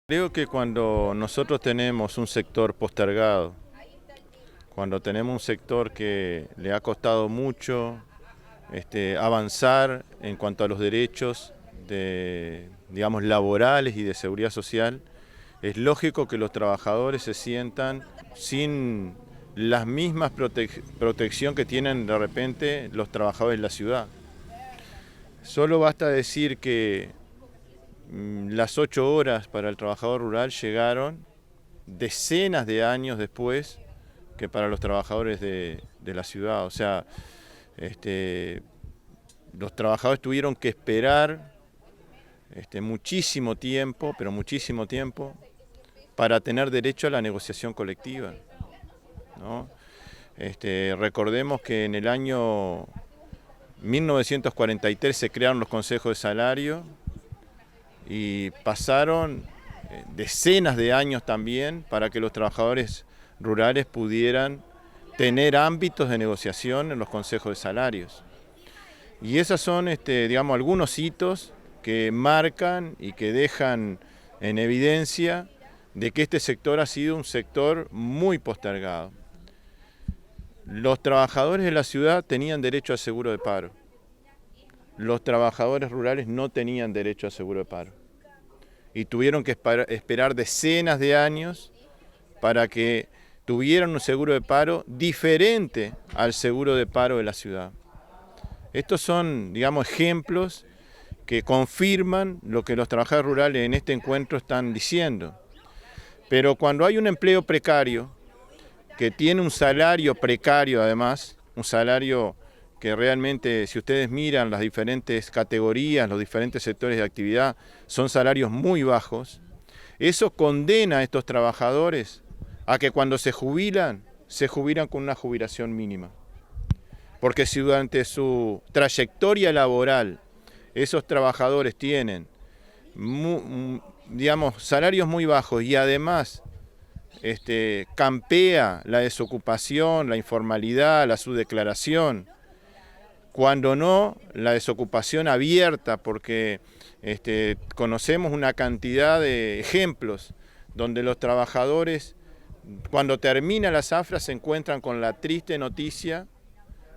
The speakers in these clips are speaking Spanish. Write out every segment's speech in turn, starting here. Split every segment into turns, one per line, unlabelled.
Creo que cuando nosotros tenemos un sector postergado, cuando tenemos un sector que le ha costado mucho avanzar en cuanto a los derechos digamos, laborales y de seguridad social, es lógico que los trabajadores se sientan sin las mismas protección que tienen de repente los trabajadores de la ciudad. Solo basta decir que las 8 horas para el trabajador rural llegaron decenas de años después que para los trabajadores de la ciudad. O sea, los trabajadores tuvieron que esperar muchísimo tiempo, pero muchísimo tiempo, para tener derecho a la negociación colectiva, ¿no? Recordemos que en el año 1943 se crearon los consejos de salario y pasaron decenas de años también para que los trabajadores rurales pudieran tener ámbitos de negociación en los consejos de salarios. Y esos son, digamos, algunos hitos que marcan y que dejan en evidencia de que este sector ha sido un sector muy postergado. Los trabajadores de la ciudad tenían derecho al seguro de paro. Los trabajadores rurales no tenían derecho al seguro de paro. Y tuvieron que esperar decenas de años para que tuvieran un seguro de paro diferente al seguro de paro de la ciudad. Estos son, digamos, ejemplos que confirman lo que los trabajadores rurales en este encuentro están diciendo. Pero cuando hay un empleo precario, que tiene un salario precario además, un salario que realmente, si ustedes miran las diferentes categorías, los diferentes sectores de actividad, son salarios muy bajos, eso condena a estos trabajadores a que cuando se jubilan con una jubilación mínima. Porque si durante su trayectoria laboral esos trabajadores tienen, digamos, salarios muy bajos y además campea la desocupación, la informalidad, la subdeclaración, cuando no la desocupación abierta, porque conocemos una cantidad de ejemplos donde los trabajadores, cuando termina la zafra, se encuentran con la triste noticia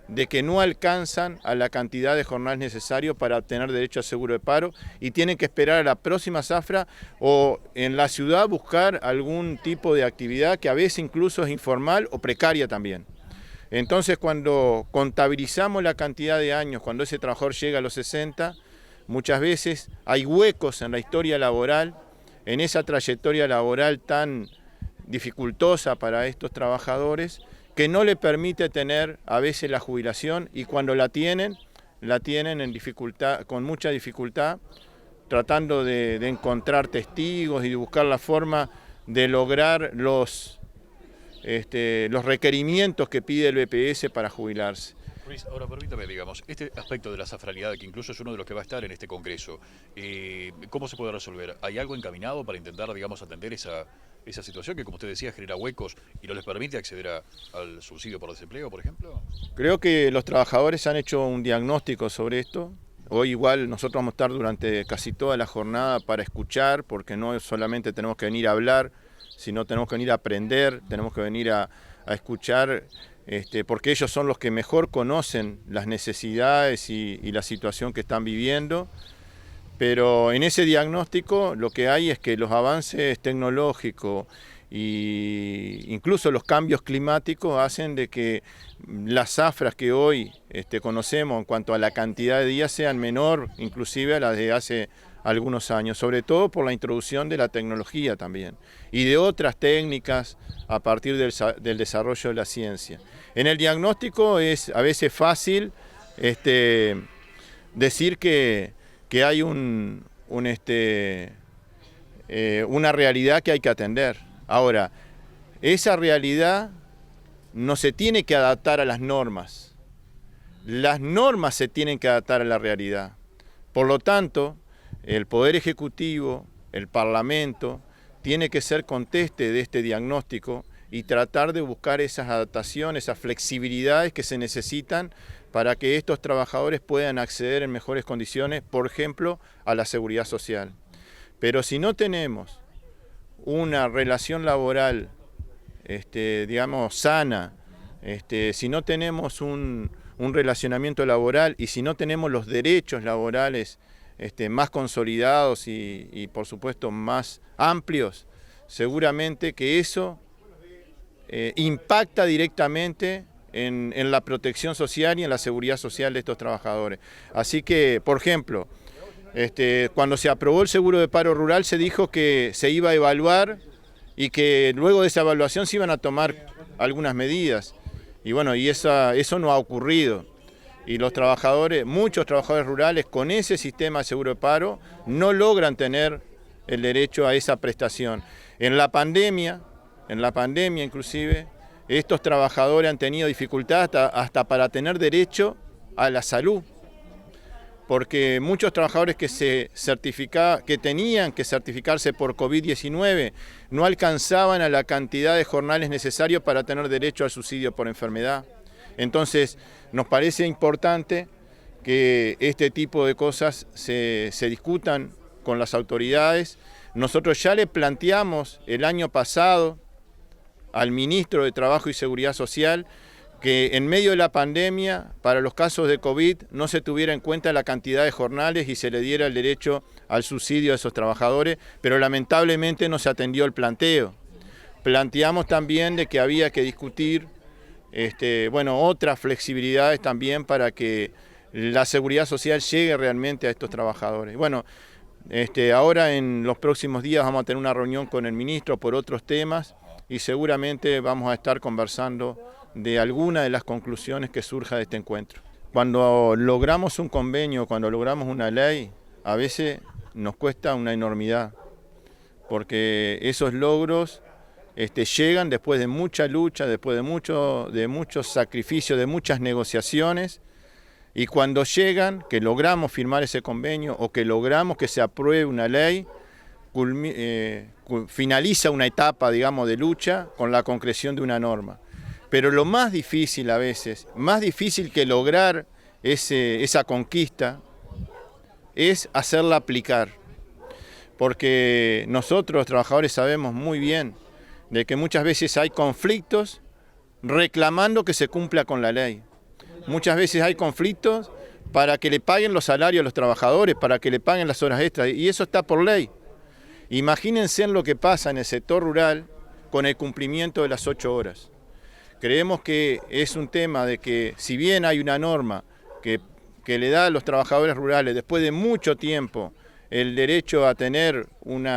de que no alcanzan a la cantidad de jornal necesario para obtener derecho a seguro de paro y tienen que esperar a la próxima zafra o en la ciudad buscar algún tipo de actividad que a veces incluso es informal o precaria también. Entonces, cuando contabilizamos la cantidad de años, cuando ese trabajador llega a los 60, muchas veces hay huecos en la historia laboral, en esa trayectoria laboral tan dificultosa para estos trabajadores, que no le permite tener a veces la jubilación y cuando la tienen en dificultad, con mucha dificultad, tratando de encontrar testigos y de buscar la forma de lograr los requerimientos que pide el BPS para jubilarse.
Luis, ahora permítame, digamos, este aspecto de la zafralidad, que incluso es uno de los que va a estar en este congreso, ¿cómo se puede resolver? ¿Hay algo encaminado para intentar, digamos, atender esa situación que, como usted decía, genera huecos y no les permite acceder al subsidio por desempleo, por ejemplo?
Creo que los trabajadores han hecho un diagnóstico sobre esto. Hoy igual nosotros vamos a estar durante casi toda la jornada para escuchar, porque no solamente tenemos que venir a hablar, sino tenemos que venir a aprender, tenemos que venir a escuchar, porque ellos son los que mejor conocen las necesidades y la situación que están viviendo. Pero en ese diagnóstico lo que hay es que los avances tecnológicos e incluso los cambios climáticos hacen de que las zafras que hoy conocemos en cuanto a la cantidad de días sean menor, inclusive a las de hace algunos años, sobre todo por la introducción de la tecnología también y de otras técnicas a partir del desarrollo de la ciencia. En el diagnóstico es a veces fácil decir que hay una realidad que hay que atender. Ahora, esa realidad no se tiene que adaptar a las normas se tienen que adaptar a la realidad. Por lo tanto, el Poder Ejecutivo, el Parlamento, tiene que ser conteste de este diagnóstico y tratar de buscar esas adaptaciones, esas flexibilidades que se necesitan para que estos trabajadores puedan acceder en mejores condiciones, por ejemplo, a la seguridad social. Pero si no tenemos una relación laboral, digamos, sana, si no tenemos un relacionamiento laboral y si no tenemos los derechos laborales más consolidados y por supuesto más amplios, seguramente que eso impacta directamente en la protección social y en la seguridad social de estos trabajadores. Así que, por ejemplo, cuando se aprobó el seguro de paro rural se dijo que se iba a evaluar y que luego de esa evaluación se iban a tomar algunas medidas. Y bueno, eso no ha ocurrido. Y los trabajadores, muchos trabajadores rurales con ese sistema de seguro de paro no logran tener el derecho a esa prestación. En la pandemia inclusive, estos trabajadores han tenido dificultades hasta para tener derecho a la salud, porque muchos trabajadores que tenían que certificarse por COVID-19 no alcanzaban a la cantidad de jornales necesarios para tener derecho al subsidio por enfermedad. Entonces, nos parece importante que este tipo de cosas se discutan con las autoridades. Nosotros ya le planteamos el año pasado al ministro de Trabajo y Seguridad Social que en medio de la pandemia, para los casos de COVID, no se tuviera en cuenta la cantidad de jornales y se le diera el derecho al subsidio a esos trabajadores, pero lamentablemente no se atendió el planteo. Planteamos también de que había que discutir otras flexibilidades también para que la seguridad social llegue realmente a estos trabajadores. Bueno, ahora en los próximos días vamos a tener una reunión con el ministro por otros temas y seguramente vamos a estar conversando de alguna de las conclusiones que surja de este encuentro. Cuando logramos un convenio, cuando logramos una ley, a veces nos cuesta una enormidad, porque esos logros llegan después de mucha lucha, después de muchos sacrificios, de muchas negociaciones, y cuando llegan, que logramos firmar ese convenio o que logramos que se apruebe una ley, finaliza una etapa, digamos, de lucha con la concreción de una norma. Pero lo más difícil a veces, más difícil que lograr esa conquista, es hacerla aplicar. Porque nosotros los trabajadores sabemos muy bien de que muchas veces hay conflictos reclamando que se cumpla con la ley. Muchas veces hay conflictos para que le paguen los salarios a los trabajadores, para que le paguen las horas extras, y eso está por ley. Imagínense en lo que pasa en el sector rural con el cumplimiento de las 8 horas. Creemos que es un tema de que, si bien hay una norma que le da a los trabajadores rurales, después de mucho tiempo, el derecho a tener un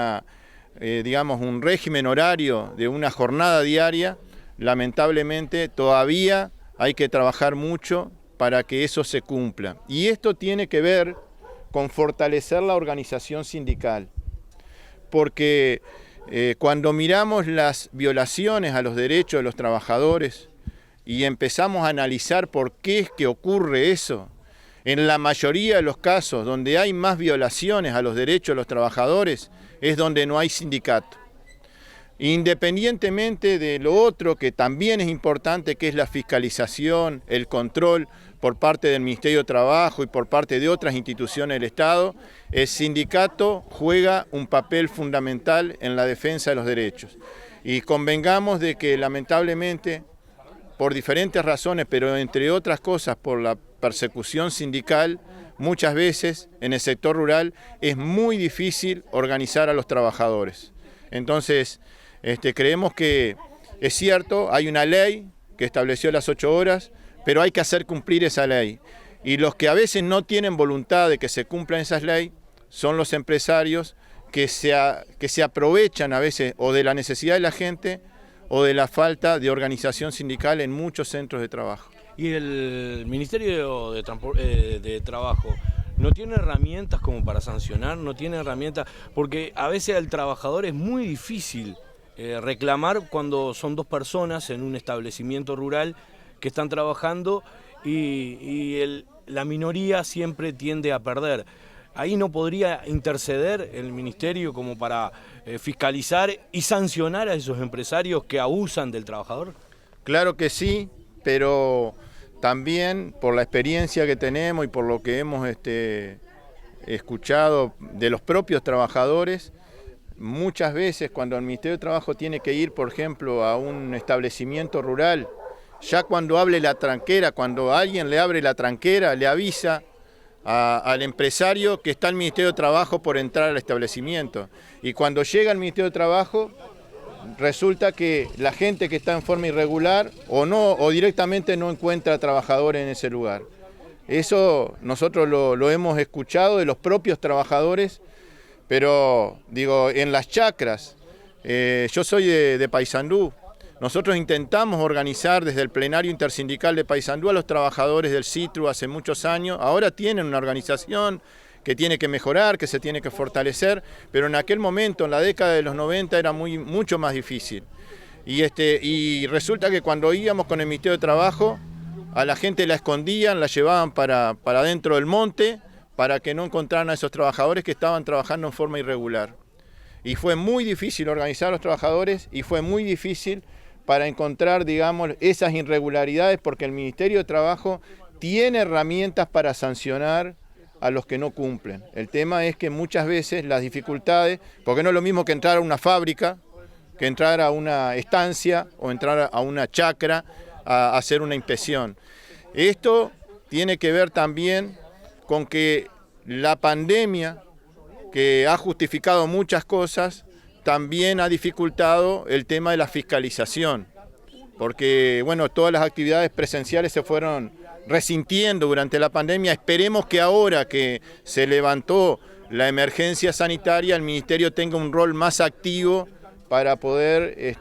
régimen horario de una jornada diaria, lamentablemente todavía hay que trabajar mucho para que eso se cumpla. Y esto tiene que ver con fortalecer la organización sindical, porque cuando miramos las violaciones a los derechos de los trabajadores y empezamos a analizar por qué es que ocurre eso, en la mayoría de los casos donde hay más violaciones a los derechos de los trabajadores es donde no hay sindicato. Independientemente de lo otro que también es importante, que es la fiscalización, el control por parte del Ministerio de Trabajo y por parte de otras instituciones del Estado, el sindicato juega un papel fundamental en la defensa de los derechos. Y convengamos de que lamentablemente, por diferentes razones, pero entre otras cosas por la persecución sindical, muchas veces en el sector rural es muy difícil organizar a los trabajadores. Entonces, creemos que es cierto, hay una ley que estableció las 8 horas, pero hay que hacer cumplir esa ley. Y los que a veces no tienen voluntad de que se cumplan esas leyes son los empresarios que se aprovechan a veces o de la necesidad de la gente o de la falta de organización sindical en muchos centros de trabajo.
¿Y el Ministerio de Trabajo no tiene herramientas como para sancionar? ¿No tiene herramientas? Porque a veces al trabajador es muy difícil reclamar cuando son dos personas en un establecimiento rural que están trabajando y la minoría siempre tiende a perder. ¿Ahí no podría interceder el Ministerio como para fiscalizar y sancionar a esos empresarios que abusan del trabajador?
Claro que sí, pero también por la experiencia que tenemos y por lo que hemos escuchado de los propios trabajadores, muchas veces cuando el Ministerio de Trabajo tiene que ir, por ejemplo, a un establecimiento rural, ya cuando abre la tranquera, cuando alguien le abre la tranquera, le avisa al empresario que está el Ministerio de Trabajo por entrar al establecimiento. Y cuando llega al Ministerio de Trabajo, resulta que la gente que está en forma irregular o directamente no encuentra trabajadores en ese lugar. Eso nosotros lo hemos escuchado de los propios trabajadores, pero digo, en las chacras, yo soy de Paysandú, nosotros intentamos organizar desde el plenario intersindical de Paysandú a los trabajadores del Citru hace muchos años, ahora tienen una organización que tiene que mejorar, que se tiene que fortalecer, pero en aquel momento, en la década de los 90, era mucho más difícil. Y resulta que cuando íbamos con el Ministerio de Trabajo, a la gente la escondían, la llevaban para dentro del monte, para que no encontraran a esos trabajadores que estaban trabajando en forma irregular. Y fue muy difícil organizar a los trabajadores y fue muy difícil para encontrar, digamos, esas irregularidades, porque el Ministerio de Trabajo tiene herramientas para sancionar a los que no cumplen. El tema es que muchas veces las dificultades, porque no es lo mismo que entrar a una fábrica, que entrar a una estancia o entrar a una chacra a hacer una inspección. Esto tiene que ver también con que la pandemia, que ha justificado muchas cosas, también ha dificultado el tema de la fiscalización, porque bueno, todas las actividades presenciales se fueron resintiendo durante la pandemia. Esperemos que ahora que se levantó la emergencia sanitaria, el Ministerio tenga un rol más activo para poder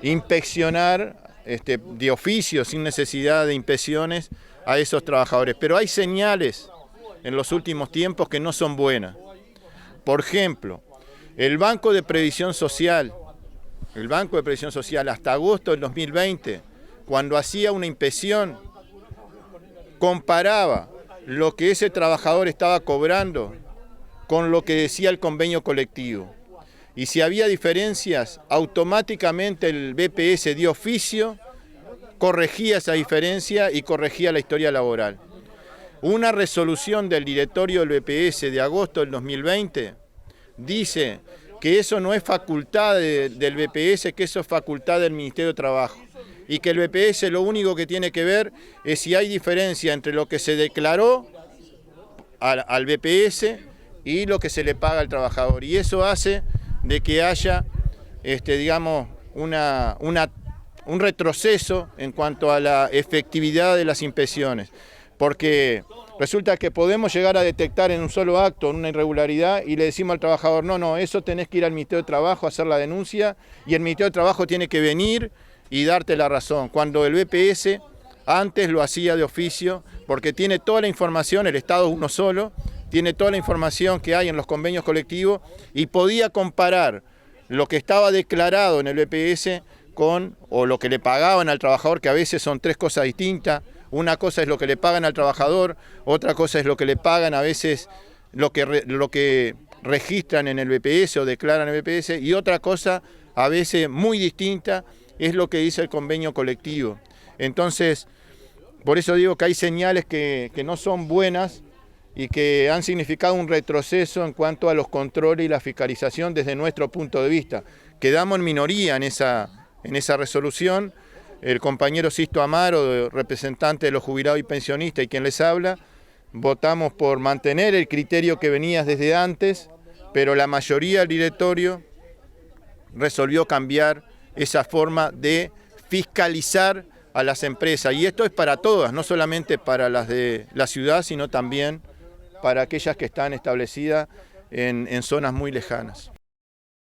inspeccionar de oficio, sin necesidad de inspecciones, a esos trabajadores. Pero hay señales en los últimos tiempos que no son buenas. Por ejemplo, el Banco de Previsión Social hasta agosto del 2020, cuando hacía una inspección, comparaba lo que ese trabajador estaba cobrando con lo que decía el convenio colectivo. Y si había diferencias, automáticamente el BPS de oficio corregía esa diferencia y corregía la historia laboral. Una resolución del directorio del BPS de agosto del 2020 dice que eso no es facultad del BPS, que eso es facultad del Ministerio de Trabajo, y que el BPS lo único que tiene que ver es si hay diferencia entre lo que se declaró al BPS y lo que se le paga al trabajador. Y eso hace de que haya, un retroceso en cuanto a la efectividad de las inspecciones, porque resulta que podemos llegar a detectar en un solo acto una irregularidad y le decimos al trabajador, no, eso tenés que ir al Ministerio de Trabajo a hacer la denuncia y el Ministerio de Trabajo tiene que venir y darte la razón, cuando el BPS antes lo hacía de oficio, porque tiene toda la información, el Estado es uno solo, tiene toda la información que hay en los convenios colectivos y podía comparar lo que estaba declarado en el BPS o lo que le pagaban al trabajador, que a veces son tres cosas distintas. Una cosa es lo que le pagan al trabajador, otra cosa es lo que le pagan a veces, lo que registran en el BPS o declaran en el BPS, y otra cosa, a veces muy distinta, es lo que dice el convenio colectivo. Entonces, por eso digo que hay señales que no son buenas y que han significado un retroceso en cuanto a los controles y la fiscalización desde nuestro punto de vista. Quedamos en minoría en esa resolución. El compañero Sisto Amaro, representante de los jubilados y pensionistas, y quien les habla, votamos por mantener el criterio que venía desde antes, pero la mayoría del directorio resolvió cambiar esa forma de fiscalizar a las empresas. Y esto es para todas, no solamente para las de la ciudad, sino también para aquellas que están establecidas en zonas muy lejanas.